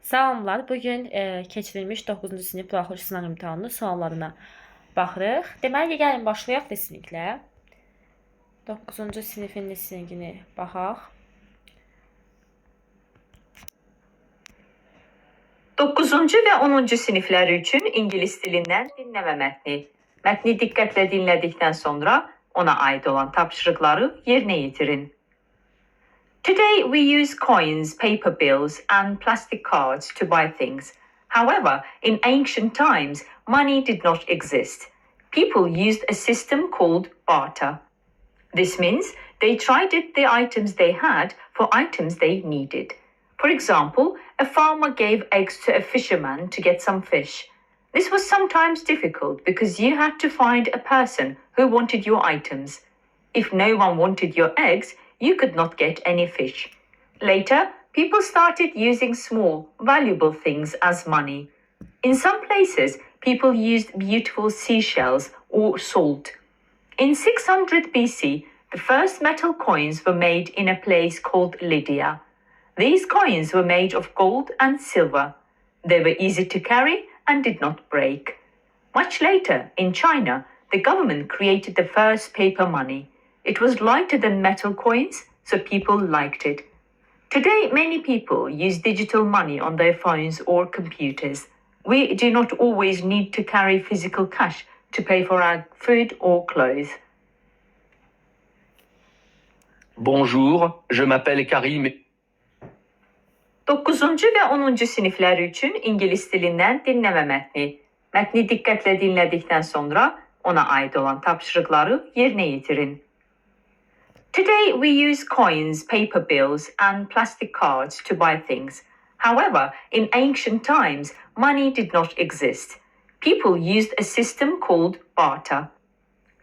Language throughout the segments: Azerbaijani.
Salamlar. Bugün keçirilmiş 9-cu sinif buraxılış sınaq imtahanının suallarına baxırıq. Deməli, gəlin başlayaq lisinqlə. 9-cu sinifin lisinqini baxaq. 9-cu və 10-cu siniflər üçün ingilis dilindən dinləmə mətni. Mətni diqqətlə dinlədikdən sonra ona aid olan tapşırıqları yerinə yetirin. Today we use coins, paper bills and plastic cards to buy things. However, in ancient times, money did not exist. People used a system called barter. This means they traded the items they had for items they needed. For example, a farmer gave eggs to a fisherman to get some fish. This was sometimes difficult because you had to find a person who wanted your items. If no one wanted your eggs, you could not get any fish. Later, people started using small, valuable things as money. In some places, people used beautiful seashells or salt. In 600 BC, the first metal coins were made in a place called Lydia. These coins were made of gold and silver. They were easy to carry and did not break. Much later, in China, the government created the first paper money. It was lighter than metal coins, so people liked it. Today, many people use digital money on their phones or computers. We do not always need to carry physical cash to pay for our food or clothes. Bonjour, je m'appelle Karim. 9-cu və 10-cu siniflər üçün ingilis dilindən dinləmə mətni. Mətni diqqətlə dinlədikdən sonra ona aid olan tapşırıqları yerinə yetirin. Today we use coins, paper bills and plastic cards to buy things. However, in ancient times, money did not exist. People used a system called barter.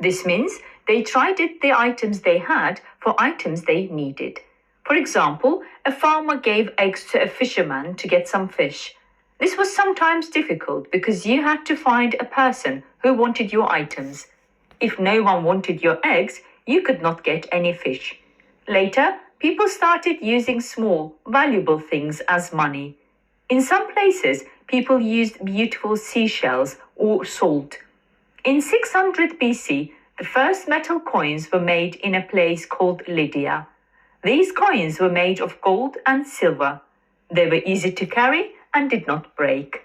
This means they traded the items they had for items they needed. For example, a farmer gave eggs to a fisherman to get some fish. This was sometimes difficult because you had to find a person who wanted your items. If no one wanted your eggs, you could not get any fish. Later, people started using small, valuable things as money. In some places, people used beautiful seashells or salt. In 600 BC, the first metal coins were made in a place called Lydia. These coins were made of gold and silver. They were easy to carry and did not break.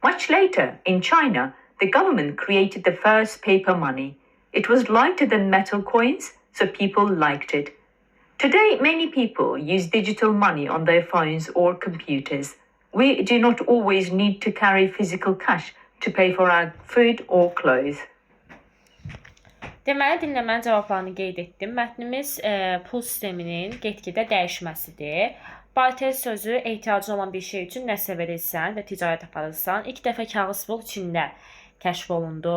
Much later, in China, the government created the first paper money. It was lighter than metal coins, so people liked it. Today, many people use digital money on their phones or computers. We do not always need to carry physical cash to pay for our food or clothes. Deməli, dinləmənin cavablarını qeyd etdim. Mətnimiz pul sisteminin get-gedə dəyişməsidir. Barter sözü ehtiyacın olan bir şey üçün nəsə verirsən və ticarət aparırsan. İlk dəfə kağız pul Çində kəşf olundu.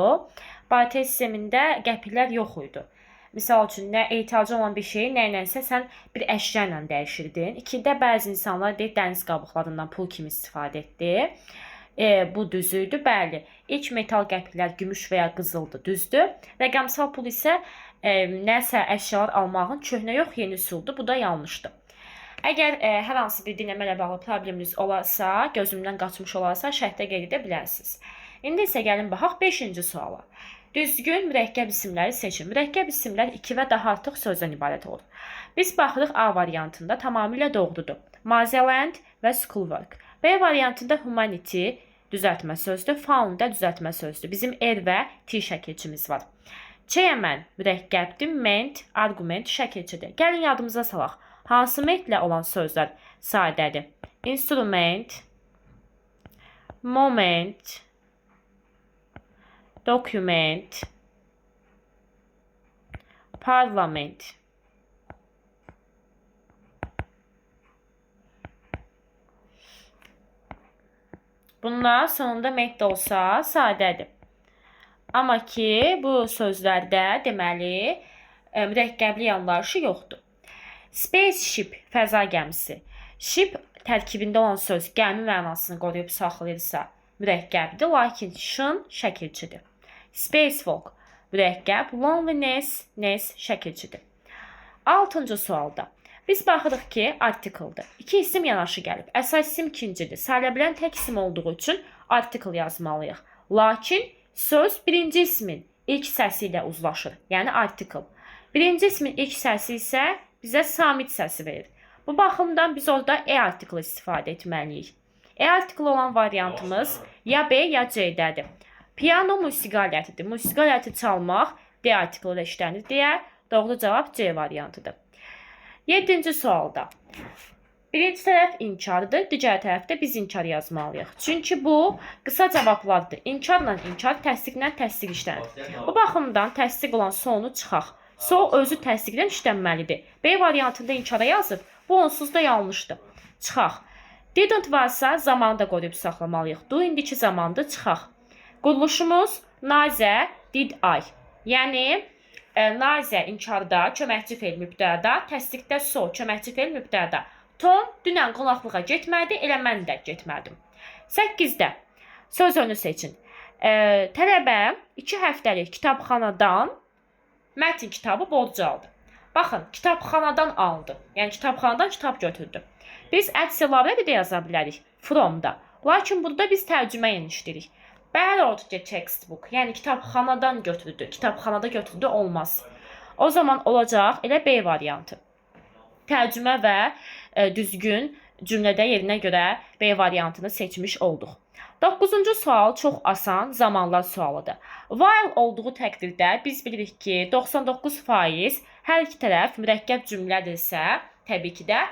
Barter sistemində qəpiklər yox idi. Misal üçün, nə ehtiyacın olan bir şeyi nə ilənsə sən bir əşya ilə dəyişirdin. İkidə bəzi insanlar dəniz qabıqlarından pul kimi istifadə etdi. Bu düzüydü, bəli. İlk metal qəpiklər gümüş və ya qızıldı, düzdür. Rəqəmsal pul isə nəsə əşyalar almağın köhnə yox, yeni üsuldur. Bu da yanlışdır. Əgər hər hansı bir dinləmə ilə bağlı probleminiz olarsa, gözümdən qaçmış olarsa, şərhdə qeyd edə bilərsiniz. İndi isə gəlin baxaq 5-ci suala. Düzgün mürəkkəb isimləri seçin. Mürəkkəb isimlər 2 və daha artıq sözdən ibarət olur. Biz baxırıq A variantında tamamilə doğrudur. Mazeland və schoolwork. B variantında humanity düzəltmə sözdür. Found da düzəltmə sözdür. Bizim R və T şəkilçimiz var. Chairman mürəkkəbdir. Ment, argument şəkilçidir. Gəlin yadımıza salaq. Hansı mentlə olan sözlər sadədir? Instrument, moment, document, parlament. Bunlar sonunda ment də olsa sadədir. Amma ki, bu sözlərdə deməli mürəkkəbli yanlarışı yoxdur. Spaceship fəza gəmisi. Ship tərkibində olan söz gəmi mənasını qoruyub saxlayırsa mürəkkəbdir, lakin şın şəkilçidir. Spacewalk mürəkkəb, loneliness, ness şəkilçidir. 6-cı sualda Biz baxırıq ki, artikeldir. İki isim yanaşı gəlib. Əsas isim ikincidir. Sayılabilən tək isim olduğu üçün artikel yazmalıyıq. Lakin söz birinci ismin ilk səsi ilə uzlaşır. Yəni artikel. Birinci ismin ilk səsi isə bizə samit səsi verir. Bu baxımdan biz orada artikel istifadə etməliyik. Artikel olan variantımız ya B ya C-dədir. Piano musiqi alətidir. Musiqi aləti çalmaq D artikel ilə işlənir deyə doğru cavab C variantıdır. 7-ci sualda. Birinci tərəf inkardır, digər tərəfdə biz inkar yazmalıyıq. Çünki bu qısa cavablardır. İnkarla inkar, təsdiqlə təsdiq işlənir. Bu baxımdan təsdiq olan sonu çıxaq. So özü təsdiqlə işlənməlidir. B variantında inkara yazıb, bu onsuz da yanlışdır. Çıxaq. Didn't varsa zamanı da qoruyub saxlamalıyıq. Do indiki zamandır, çıxaq. Quruluşumuz Nazə, did I. Yəni, Nazə inkarda, köməkçi fe'l mübtəda, təsdiqdə so, köməkçi fe'l mübtəda. Tom dünən qonaqlığa getmədi, elə mən də getmədim. 8-də söz önü seçin. Tələbə 2 həftəlik kitabxanadan mətn kitabı borc aldı. Baxın, kitabxanadan aldı. Yəni kitabxanadan kitab götürdü. Biz əks-əlavə də yaza bilərik from-da. Lakin burada biz tərcümə işləyirik. Borrowed the textbook. Yəni kitabxanadan götürdü. Kitabxanada götürdü olmaz. O zaman olacaq elə B variantı. Tərcümə və düzgün cümlədə yerinə görə B variantını seçmiş olduq. 9-cu sual çox asan zamanlar sualıdır. While olduğu təqdirdə biz bilirik ki, 99% hər iki tərəf mürəkkəb cümlədirsə, təbii ki də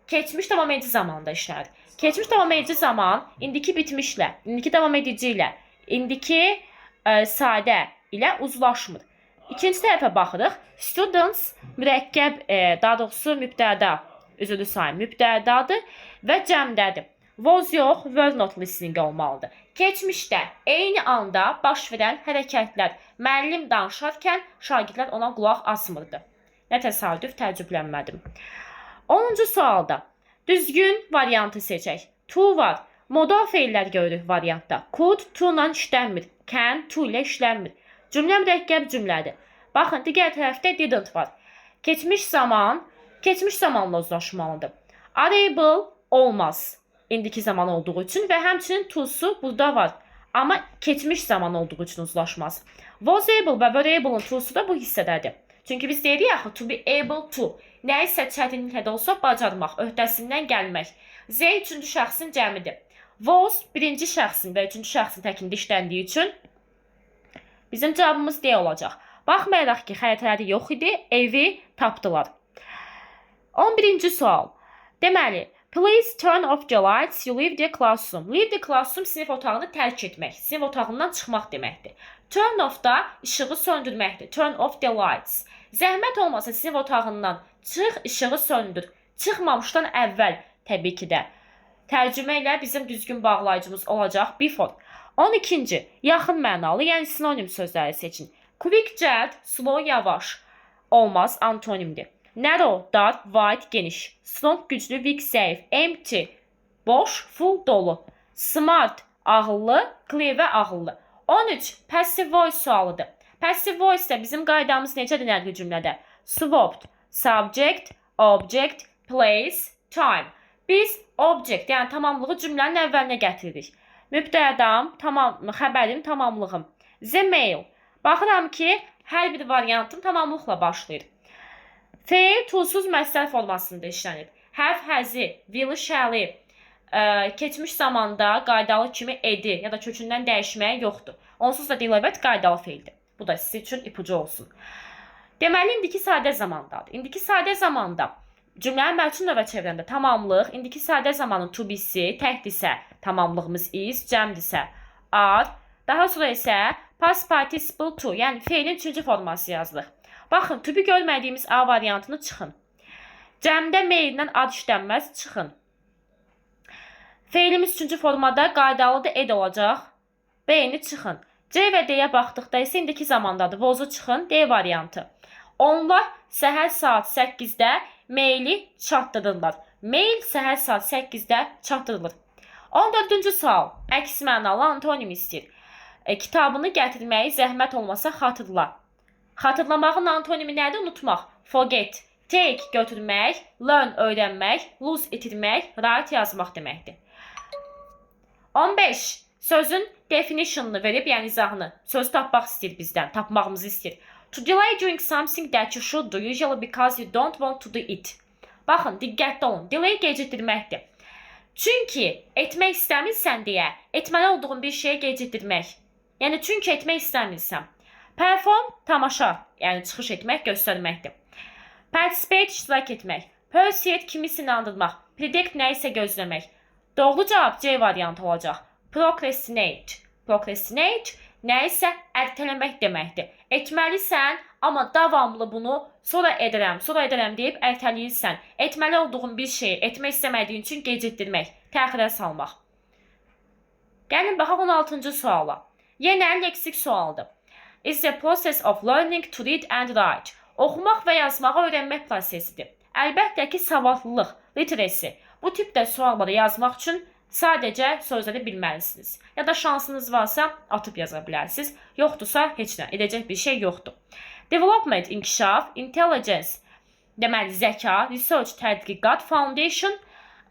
keçmiş davam edici zamanda işlənir. Keçmiş davam edici zaman indiki bitmişlə, indiki davam edici ilə, indiki sadə ilə uzlaşmır. İkinci tərəfə baxırıq. Students mürəkkəb, daha doğrusu mübtəda, üzrlü sayım mübtədadır və cəmdədir. Was yox, were not listening olmalıdır. Keçmişdə eyni anda baş verən hərəkətlər. Müəllim danışarkən şagirdlər ona qulaq asmırdı. Nə təsadüf, təəccüblənmədim. 10-cu sualda düzgün variantı seçək. To var. Modal feillər görürük variantda. Could, to ilə işlənmir. Can, to ilə işlənmir. Cümlə mürəkkəb cümlədir. Baxın, digər tərəfdə didn't var. Keçmiş zamanla uzlaşmalıdır. Are able olmaz. İndiki zaman olduğu üçün və həmçinin to'su burada var. Amma keçmiş zaman olduğu üçün uzlaşmaz. Was able və were able'ın to'su da bu hissədədir. Çünki biz deyirik axı to be able to. Nəyisə çətinliklə də olsa bacarmaq, öhdəsindən gəlmək. Z üçüncü şəxsin cəmidir. Was birinci şəxsin və üçüncü şəxsin təkində işləndiyi üçün bizim cavabımız D olacaq. Baxmayaraq ki, xəritələri yox idi, evi tapdılar. 11-ci sual. Deməli, please turn off the lights, you leave the classroom. Leave the classroom sinif otağını tərk etmək, sinif otağından çıxmaq deməkdir. Turn off da işığı söndürməkdir. Turn off the lights. Zəhmət olmasa sinif otağından çıx, işığı söndür. Çıxmamışdan əvvəl təbii ki də. Tərcümə ilə bizim düzgün bağlayıcımız olacaq before. 12-ci, yaxın mənalı, yəni sinonim sözləri seçin. Quick, cəld, slow, yavaş. Olmaz, antonimdir. Narrow, dar, wide, geniş. Strong, güclü, weak, zəif. Empty, boş, full, dolu. Smart, ağıllı, clever, ağıllı. 13, passive voice sualıdır. Passive voice də bizim qaydamız necədir nəqli cümlədə? Swapped, subject, object, place, time. Biz object, yəni tamamlığı cümlənin əvvəlinə gətiririk. Mübtədam, xəbərim, tamamlığım. The mail. Baxıram ki, hər bir variantım tamamlıqla başlayır. Fe'l to'suz məsəl formasında işlənir. Have, həzi, will, shall-i keçmiş zamanda qaydalı kimi edi ya da kökündən dəyişməyə yoxdur. Onsuz da dilavət qaydalı fe'ldir. Bu da sizin üçün ipucu olsun. Deməli, indiki sadə zamandadır. İndiki sadə zamanda cümlənin mərcun növə çevrəndə tamamlıq, indiki sadə zamanın to be-si, təkdirsə tamamlığımız is, cəmdirsə are, daha sonra isə past participle to, yəni fe'lin üçüncü forması yazılır. Baxın, to be görmədiyimiz A variantını çıxın. Cəmdə meylindən ad işlənməz, çıxın. Fe'limiz üçüncü formada qaydalıdır, ed olacaq. B-ni çıxın. C və D-yə baxdıqda isə indiki zamandadır. Vozu çıxın, D variantı. Onlar səhər saat 8-də meyli çatdırırlar. Meyl səhər saat 8-də çatdırılır. 14-cü sual. Əks mənalı antonim istəyir. Kitabını gətirməyi zəhmət olmasa xatırla. Xatırlamağın antonimi nədir? Unutmaq. Forget. Take götürmək, learn öyrənmək, lose itirmək, write yazmaq deməkdir. 15. Sözün definitionunu verib, yəni izahını. Sözü tapmaq istəyir bizdən, tapmağımızı istəyir. To delay doing something that you should do usually because you don't want to do it. Baxın, diqqətli olun. Delay gecikdirməkdir. Çünki etmək istəmirsən deyə, etməli olduğun bir şeyi gecikdirmək. Yəni, çünki etmək istəmirsən. Perform, tamaşa, yəni çıxış etmək, göstərməkdir. Participate, iştirak etmək. Persuade, kimisi inandırmaq. Predict, nə isə gözləmək. Doğru cavab C variantı olacaq. Procrastinate. Procrastinate, nə isə ərtələmək deməkdir. Etməlisən, amma davamlı bunu sonra edərəm deyib ərtələyirsən. Etməli olduğun bir şeyi etmək istəmədiyin üçün gecikdirmək, təxirə salmaq. Gəlin, baxaq 16-cı suala. Yenə leksik sualdır. It's a process of learning to read and write. Oxumaq və yazmağı öyrənmək prosesidir. Əlbəttə ki, savadlılıq, literacy. Bu tipdə sualları yazmaq üçün sadəcə sözləri bilməlisiniz. Ya da şansınız varsa atıb yaza bilərsiniz. Yoxdursa heç nə, edəcək bir şey yoxdur. Development, inkişaf, intelligence, deməli zəka, research, tədqiqat, foundation,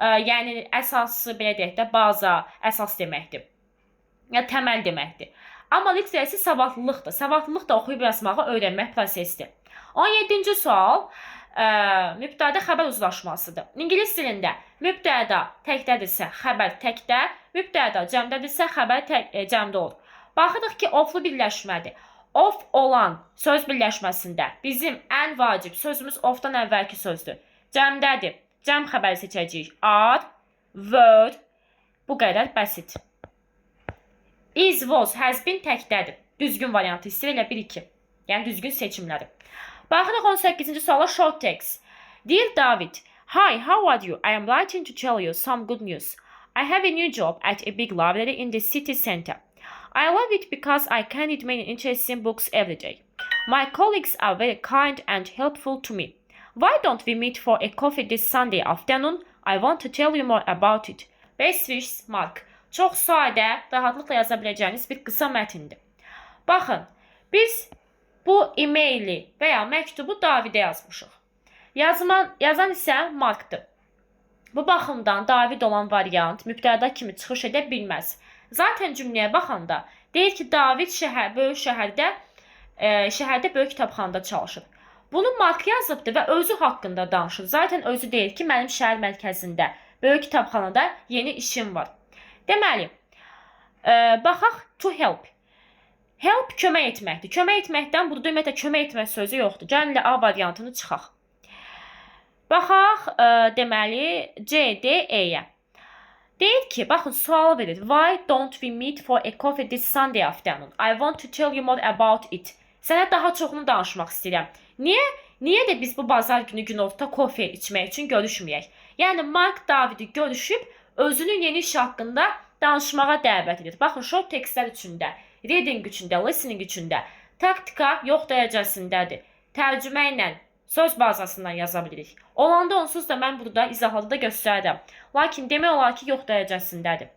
yəni əsası, belə deyək də, baza, əsas deməkdir. Ya təməl deməkdir. Amma literacy savadlılıqdır. Savadlılıq da oxuyub yazmağı öyrənmək prosesidir. 17-ci sual mübtəda xəbər uzlaşmasıdır. İngilis dilində mübtəda təkdədirsə xəbər təkdə, mübtəda cəmdədirsə xəbər cəmdə olur. Baxırıq ki, oflu birləşmədir. Of olan söz birləşməsində bizim ən vacib sözümüz ofdan əvvəlki sözdür. Cəmdədir. Cəm xəbəri seçəcəyik. Are, were, bu qədər bəsit. Is, was, has been təkdədir. Düzgün variantı istəyir elə 1-2. Yəni düzgün seçimləri. Baxırıq 18-ci suala short text. Dear David, hi, how are you? I am writing to tell you some good news. I have a new job at a big library in the city center. I love it because I can read many interesting books every day. My colleagues are very kind and helpful to me. Why don't we meet for a coffee this Sunday afternoon? I want to tell you more about it. Best wishes, Mark. Çox sadə, rahatlıqla yaza biləcəyiniz bir qısa mətindir. Baxın, biz bu e-maili və ya məktubu Davidə yazmışıq. Yazan isə Markdır. Bu baxımdan David olan variant mübtəda kimi çıxış edə bilməz. Zaten cümləyə baxanda deyir ki, David böyük şəhərdə böyük kitabxanada çalışır. Bunu Mark yazıbdır və özü haqqında danışır. Zaten özü deyir ki, mənim şəhər mərkəzində böyük kitabxanada yeni işim var. Deməli, baxaq to help. Help kömək etməkdir. Kömək etməkdən burada ümumiyyətlə kömək etmək sözü yoxdur. Gəlin A variantını çıxaq. Baxaq, deməli C, D, E-yə. Deyir ki, baxın, sual verir. Why don't we meet for a coffee this Sunday afternoon? I want to tell you more about it. Sənə daha çoxunu danışmaq istəyirəm. Niyə də biz bu bazar günü günorta kofe içmək üçün görüşməyək? Yəni, Mark Davidi görüşüb özünün yeni iş haqqında danışmağa dəvət edir. Baxın, short textlər üçündə, reading üçündə, listening üçündə, taktika yox dərəcəsindədir. Tərcümə ilə, söz bazasından yaza bilirik. Olanda onsuz da mən burada izahlarda da göstərdim. Lakin demək olar ki, yox dərəcəsindədir.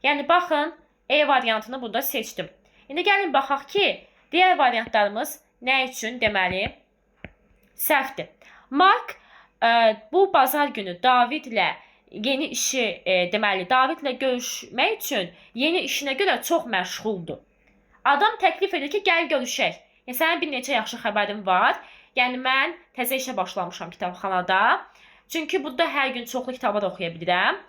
Yəni, baxın, E variantını burada seçdim. İndi gəlin baxaq ki, digər variantlarımız nə üçün deməli səhvdir. Mark bu bazar günü Davidlə yeni işi, deməli, Davidlə görüşmək üçün yeni işinə görə çox məşğuldur. Adam təklif edir ki, gəl görüşək. Yəni, sənin bir neçə yaxşı xəbərim var. Yəni, mən təzə işə başlamışam kitabxanada. Çünki burada hər gün çoxlu kitablar oxuya bilirəm.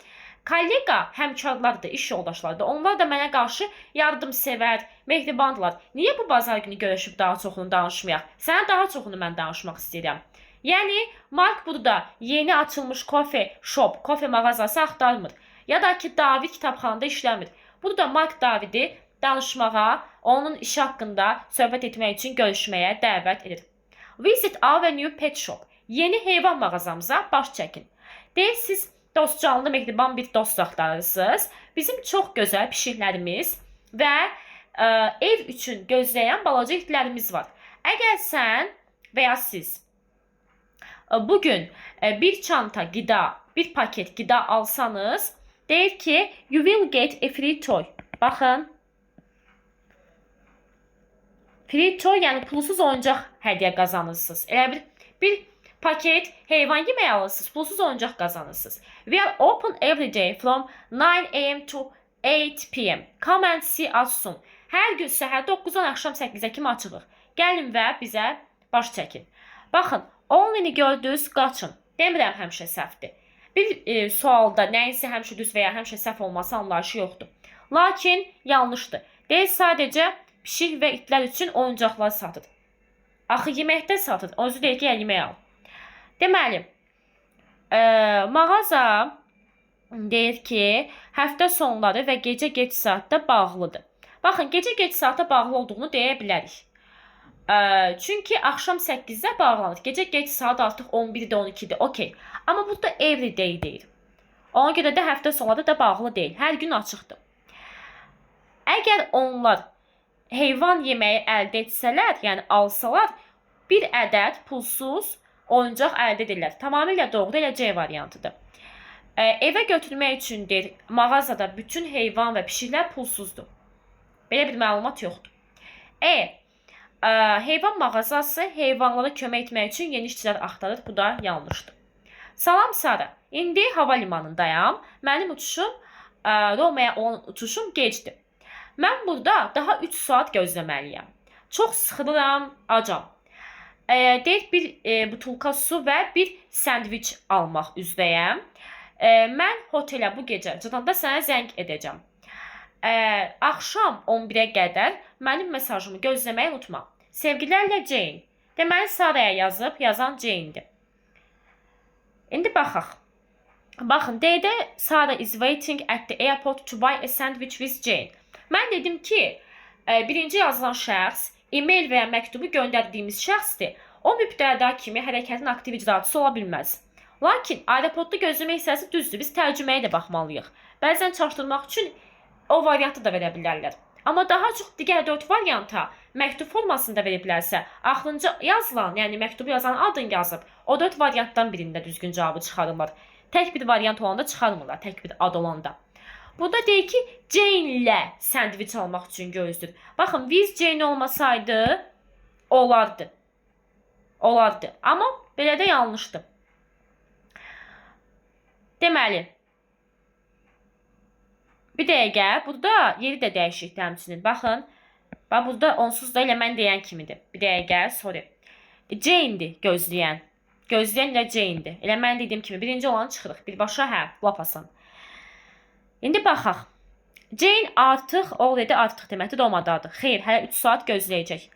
Kollega həmkarlardır, iş yoldaşlardır. Onlar da mənə qarşı yardımsevər, mehribandırlar. Niyə bu bazar günü görüşüb daha çoxunu danışmayaq? Sənə daha çoxunu mən danışmaq istəyirəm. Yəni, Mark burada yeni açılmış kofe mağazası axtarmır. Ya da ki, David kitabxanada işləmir. Burada Mark Davidi danışmağa, onun işi haqqında söhbət etmək üçün görüşməyə dəvət edir. Visit our new pet shop. Yeni heyvan mağazamıza baş çəkin. Deyil, siz dostcanlı, mehriban bir dost axtarırsınız. Bizim çox gözəl pişiklərimiz və ev üçün gözləyən balaca itlərimiz var. Əgər sən və ya siz bugün bir çanta qida, bir paket qida alsanız, deyir ki, you will get a free toy. Baxın. Free toy, yəni pulsuz oyuncaq hədiyyə qazanırsınız. Elə bir paket, heyvan yeməyi alırsınız, pulsuz oyuncaq qazanırsınız. We are open every day from 9 a.m. to 8 p.m. Come and see us soon. Hər gün səhər 9-dan axşam 8-ə kimi açığıq. Gəlin və bizə baş çəkin. Baxın, only-ni gördünüz, qaçın. Demirəm həmişə səhvdir. Bir sualda nəyinsə həmişə düz və ya həmişə səhv olması anlayışı yoxdur. Lakin yanlışdır. Deyil, sadəcə pişik və itlər üçün oyuncaqlar satır. Axı yeməkdə satır. Özü deyir ki, yemək al. Deməli, mağaza deyir ki, həftə sonları və gecə geç saatda bağlıdır. Baxın, gecə geç saatda bağlı olduğunu deyə bilərik. Çünki axşam 8-də bağlanır. Gecə geç saat artıq 11-də, 12-də, okey. Amma burada every day deyir. Ona görə də həftə sonları da bağlı deyil. Hər gün açıqdır. Əgər onlar heyvan yeməyi əldə etsələr, yəni alsalar, bir ədəd pulsuz oyuncaq əldə edirlər. Tamamilə doğru, elə C variantıdır. Evə götürmək üçündür, mağazada bütün heyvan və pişiklər pulsuzdur. Belə bir məlumat yoxdur. Heyvan mağazası heyvanlara kömək etmək üçün yeni işçilər axtarır. Bu da yanlışdır. Salam Sara, indi hava limanındayam. Mənim uçuşum, Romaya olan uçuşum gecdir. Mən burada daha 3 saat gözləməliyəm. Çox sıxılıram, acam. Deyir, bir butulka su və bir sandviç almaq üzrəyəm. Mən hotelə bu gecə çatanda sənə zəng edəcəm. Axşam 11-ə qədər mənim mesajımı gözləməyi unutma. Sevgilərlə Jane. Deməli, Saraya yazıb, yazan Jane'dir. İndi baxaq. Baxın, deyədə Sara is waiting at the airport to buy a sandwich with Jane. Mən dedim ki, birinci yazılan şəxs, e-mail və ya məktubu göndərdiyimiz şəxsdir. O mübtəda kimi hərəkətin aktiv icraçısı ola bilməz. Lakin aeroportda gözləmək hissəsi düzdür. Biz tərcüməyə də baxmalıyıq. Bəzən çaşdırmaq üçün o variantı da verə bilərlər. Amma daha çox digər 4 varianta məktub formasında veriblərsə, axırıncı yazılan, yəni məktubu yazan adın yazıb, o 4 variantdan birində düzgün cavabı çıxarırlar. Tək bir variant olanda çıxarmırlar, tək bir ad olanda. Burada deyir ki, Jane ilə sandviç almaq üçün gözlür. Baxın, with Jane olmasaydı, olardı. Olardı. Amma belə də yanlışdır. Deməli, bir dəqiqə, burada yeri də dəyişik təmsilin. Baxın, burada onsuz da elə mən deyən kimidir. Bir dəqiqə, sorry. Jane'dir gözləyən. Gözləyən ilə Jane'dir. Elə mən dediyim kimi birinci olanı çıxırıq. Birbaşa hə, lap asan. İndi baxaq. Jane already artıq deməkdir, Romadadır. Xeyr, hələ 3 saat gözləyəcək.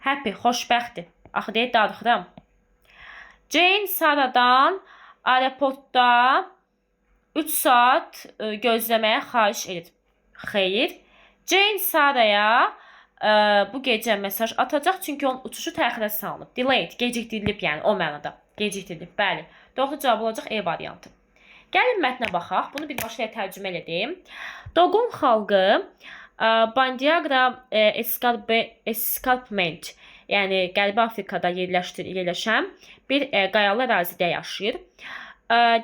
Happy, xoşbəxtdir. Axı deyək, darıxıram. Jane Sara'dan aeroportda 3 saat gözləməyə xahiş edir. Xeyr. Jane Sara'ya bu gecə mesaj atacaq, çünki onun uçuşu təxirə salınıb. Delayed, gecikdirilib, yəni o mənada. Gecikdirilib, bəli. Doğru cavab olacaq E variantı. Gəlin mətnə baxaq. Bunu birbaşa tərcümə edeyim. Dogon xalqı Bandiagra Escarpment, yəni Qərbi Afrikada yerləşən bir qayalı ərazidə yaşayır.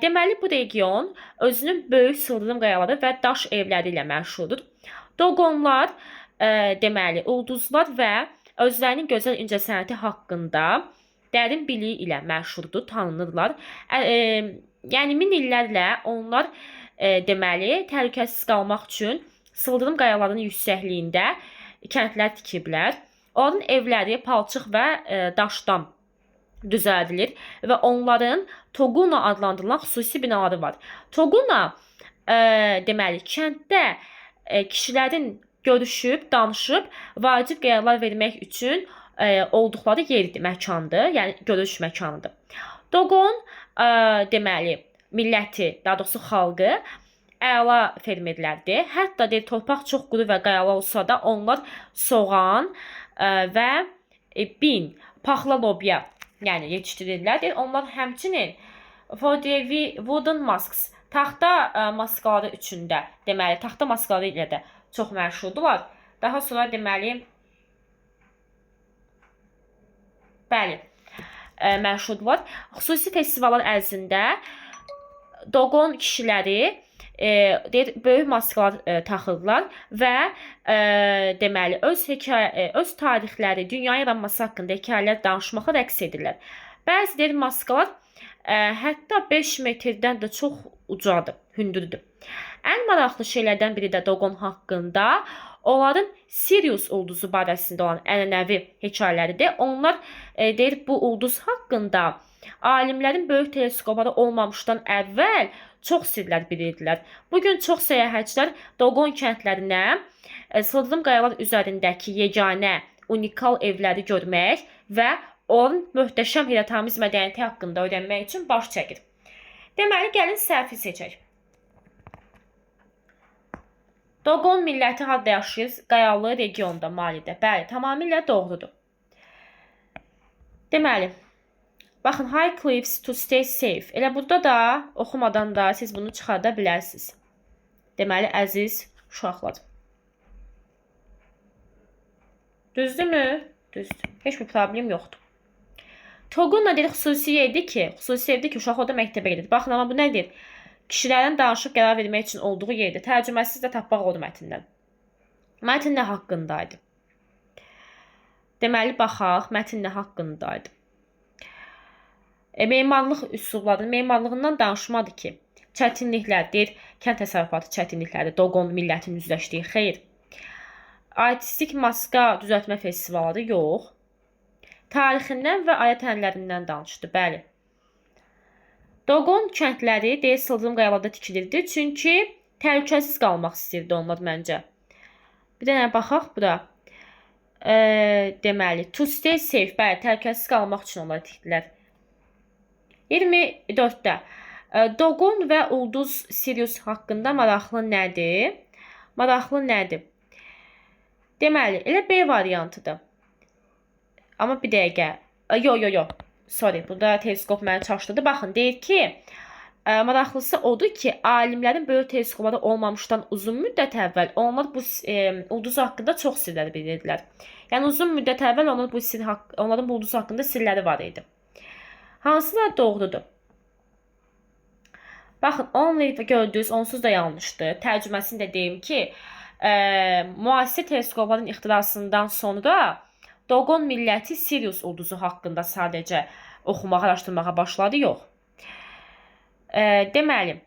Deməli, bu region özünün böyük sıldırım qayaları və daş evləri ilə məşhurdur. Doqonlar, deməli, ulduzlar və özlərinin gözəl incəsənəti haqqında dərin biliyi ilə məşhurdur, tanınırlar. Yəni, min illərlə onlar, deməli, təhlükəsiz qalmaq üçün sıldırım qayalarının yüksəkliyində kəndlər tikiblər. Onların evləri palçıq və daşdan düzəldilir və onların Toguna adlandırılan xüsusi binaları var. Toguna, deməli, kənddə kişilərin görüşüb, danışıb, vacib qərarlar vermək üçün olduqları yerdir, məkandır, yəni görüş məkanıdır. Dogon, deməli, milləti, daha doğrusu xalqı əla fermerlərdir. Hətta deyir, torpaq çox quru və qayalı olsa da onlar soğan və bin, paxla lobya, yəni yetişdirirlər. Deyir, onlar həmçinin for the wooden masks, taxta maskaları üçün də, deməli, taxta maskaları ilə də çox məşhurdular. Daha sonra deməli, bəli, məşhurdular. Xüsusi festivallar ərzində Dogon kişiləri deyir, böyük maskalar taxırlar və deməli, öz tarixləri, dünya yaranması haqqında hekayələr danışmaqla rəqs edirlər. Bəzi deyir maskalar hətta 5 metrdən də çox ucadır, hündürdür. Ən maraqlı şeylərdən biri də Doqon haqqında onların Sirius ulduzu barəsində olan ənənəvi hekayələridir. Onlar deyir bu ulduz haqqında alimlərin böyük teleskopları olmamışdan əvvəl çox sirlər bilirdilər. Bugün çox səyahətçilər Doqon kəndlərinə sıldırım qayalar üzərindəki yeganə unikal evləri görmək və onun möhtəşəm heyrətamiz mədəniyyəti haqqında öyrənmək üçün baş çəkir. Deməli, gəlin səhvi seçək. Doqon milləti harda yaşayır? Qayalı regionda, Malidə. Bəli, tamamilə doğrudur. Deməli, baxın, high cliffs to stay safe. Elə burada da, oxumadan da siz bunu çıxarda bilərsiniz. Deməli, əziz uşaqlar. Düzdürmü? Düzdür. Heç bir problem yoxdur. Toqun nə deyir? Xüsusi evdir ki, uşaq orada məktəbə gedir. Baxın, amma bu nədir? Kişilərin danışıb qərar vermək üçün olduğu yerdir. Tərcüməsiz də tapmaq olur mətndən. Mətn nə haqqındaydı? Deməli, baxaq, mətn nə haqqındaydı? Memarlıq üsullarının memarlığından danışmadır ki, çətinliklər, deyir, kənd təsərrüfatı çətinlikləri, Doqon millətinin üzləşdiyi, xeyr. Artistik maska düzəltmə festivalları yox. Tarixindən və ayət ənənələrindən danışdı, bəli. Doqon kəndləri deyir, sıldırım qayalarda tikilirdi, çünki təhlükəsiz qalmaq istəyirdi onlar məncə. Bir dənə baxaq bura. Deməli, to stay safe, bəli, təhlükəsiz qalmaq üçün onlar tikdilər. 24-də Doqon və ulduz Sirius haqqında maraqlı nədir? Maraqlı nədir? Deməli, elə B variantıdır. Amma bir dəqiqə. Yox. Sorry, burada teleskop məni çaşdırdı. Baxın, deyir ki, maraqlısı odur ki, alimlərin böyük teleskopları olmamışdan uzun müddət əvvəl onlar bu ulduz haqqında çox sirlər bilirdilər. Yəni, uzun müddət əvvəl onların bu ulduz haqqında sirləri var idi. Hansılar doğrudur? Baxın, only gördünüz, onsuz da yanlışdır. Tərcüməsini də deyim ki, müasir teleskopların ixtirasından sonra Doqon milləti Sirius ulduzu haqqında sadəcə oxumağa, araşdırmağa başladı, yox. Deməli,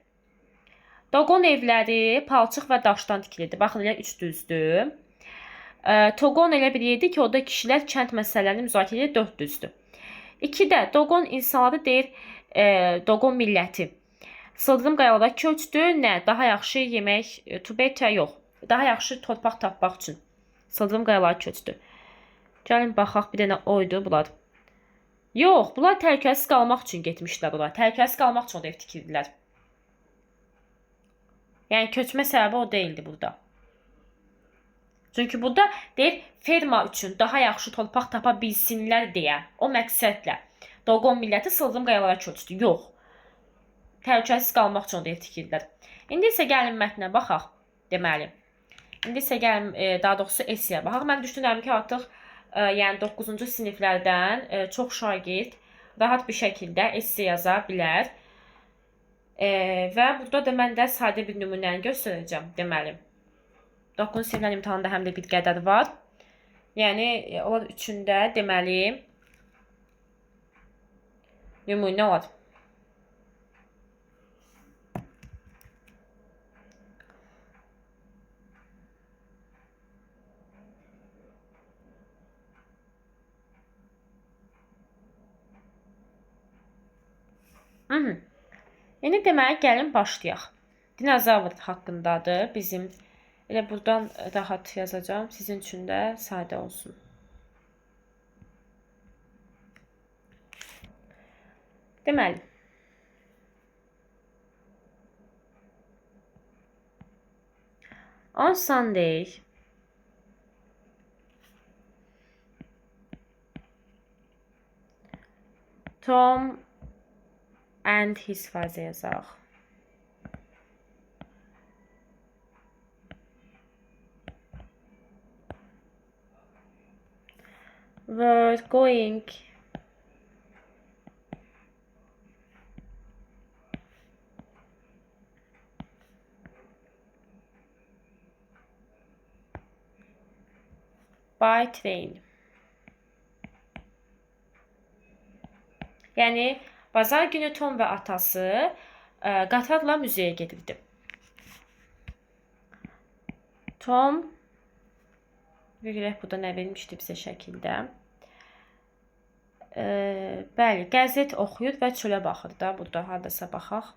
Doqon evləri palçıq və daşdan tikilirdi. Baxın, elə 3 düzdür. Toqon elə bir yerdir ki, orada kişilər kənd məsələlərini müzakirə edir, 4 düzdür. 2-də Doqon insanları deyir, Doqon milləti sıldırım qayalara köçdü. Nə? Daha yaxşı yemək, to better, yox. Daha yaxşı torpaq tapmaq üçün sıldırım qayalara köçdü. Gəlin, baxaq, bir dənə oydu bunlar. Yox, bunlar təhlükəsiz qalmaq üçün getmişlər ora. Təhlükəsiz qalmaq üçün orada ev tikirdilər. Yəni, köçmə səbəbi o deyildi burada. Çünki burada deyir, ferma üçün daha yaxşı torpaq tapa bilsinlər deyə, o məqsədlə Doqon milləti sıldırım qayalara köçdü. Yox. Təhlükəsiz qalmaq üçün orada ev tikirdilər. İndi isə gəlin mətnə baxaq, deməli. İndi isə gəlin, daha doğrusu essəyə baxaq. Mən düşünürəm ki, artıq yəni 9-cu siniflərdən çox şagird rahat bir şəkildə esse yaza bilər. Və burada da mən də sadə bir nümunəni göstərəcəm, deməli. 9-cu siniflərin imtahanında həm də bir qədər var. Yəni, onlar üçündə deməli nümunə var. İndi deməli, gəlin başlayaq. Dinozavr haqqındadır bizim. Elə buradan rahat yazacağım. Sizin üçün də sadə olsun. Deməli. On Sunday, Tom and his father yazaq. Were going by train. Yəni bazar günü Tom və atası qatarla müzeyə gedirdi. Tom görək burada nə vermişdi bizə şəkildə. Bəli, qəzet oxuyur və çölə baxır da. Burada hardasa baxaq.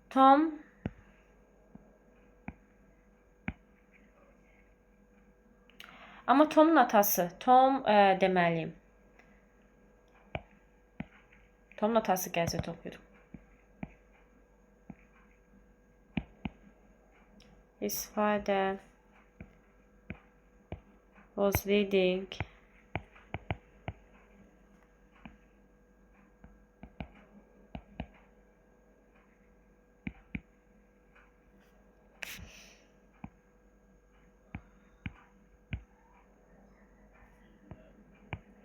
Tom amma Tomun atası, Tom deməli. Tomun atası qəzet oxuyur. His father was reading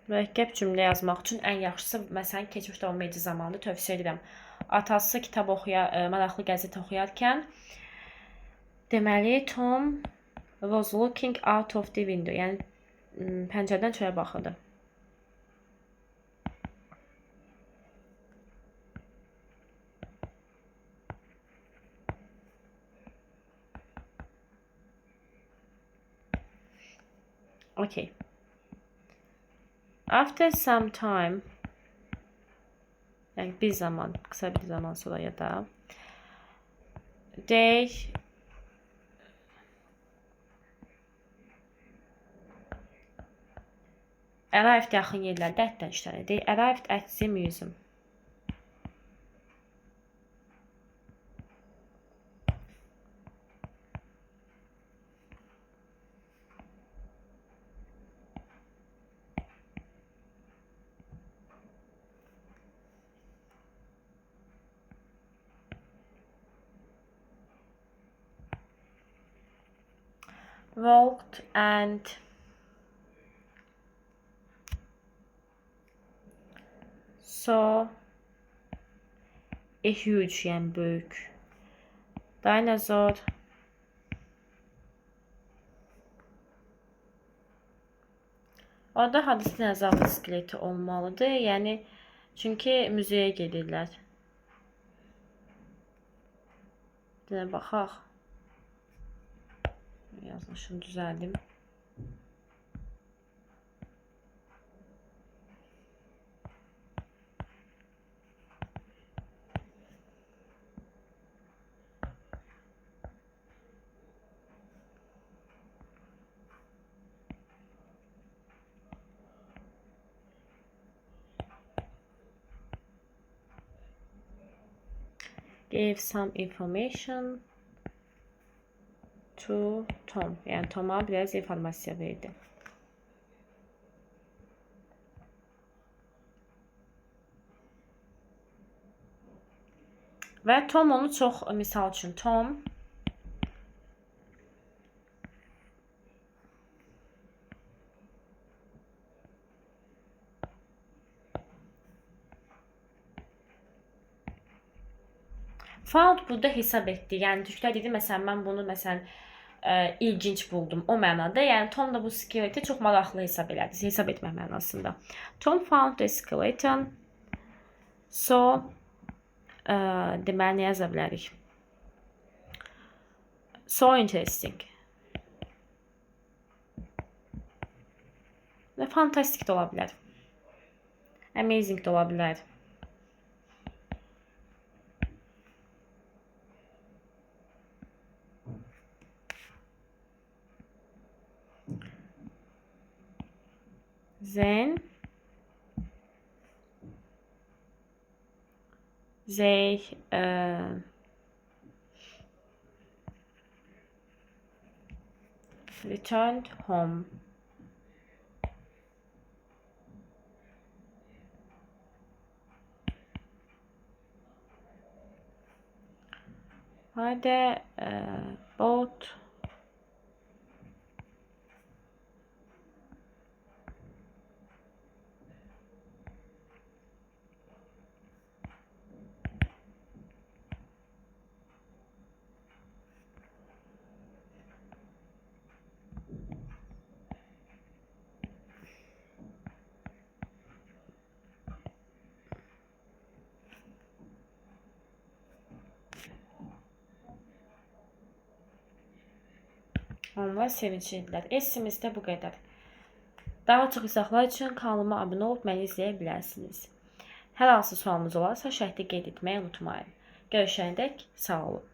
mürəkkəb cümlə yazmaq üçün ən yaxşısı, məsələn, keçmiş davam edici zamanı tövsiyə edirəm. Atası kitab maraqlı qəzet oxuyarkən deməli Tom was looking out of the window. Yəni pəncərədən çölə baxırdı. Okay. After some time, yəni bir zaman, qısa bir zaman sonra ya da they arrived yaxın yerlərdə ətdən işlənir. They arrived at the museum. Walked and saw a huge, yəni böyük dinosaur orada hadisi dinozavr skeleti olmalıdır. Yəni çünki müzeyə gedirlər. Dinə baxaq. Yazmışım, düzəldim. Gave some information to Tom. Yəni Tom'a biraz informasiya verdi. Və Tom onu çox, misal üçün Tom found burada hesab etdi. Yəni türklər dedi, məsələn, mən bunu ilginc buldum o mənada. Yəni Tom da bu skeleti çox maraqlı hesab elədi. Hesab etmək mənasında. Tom found the skeleton. So deməli nə yaza bilərik? So interesting. Və fantastik də ola bilər. Amazing də ola bilər. Then they returned home. Hadi bought Onlar sevinclidirlər. Essimizdə bu qədər. Daha çox izahlar üçün kanalıma abunə olub məni izləyə bilərsiniz. Hər hansı sualınız olarsa şərhdə qeyd etməyi unutmayın. Görüşənədək sağ olun.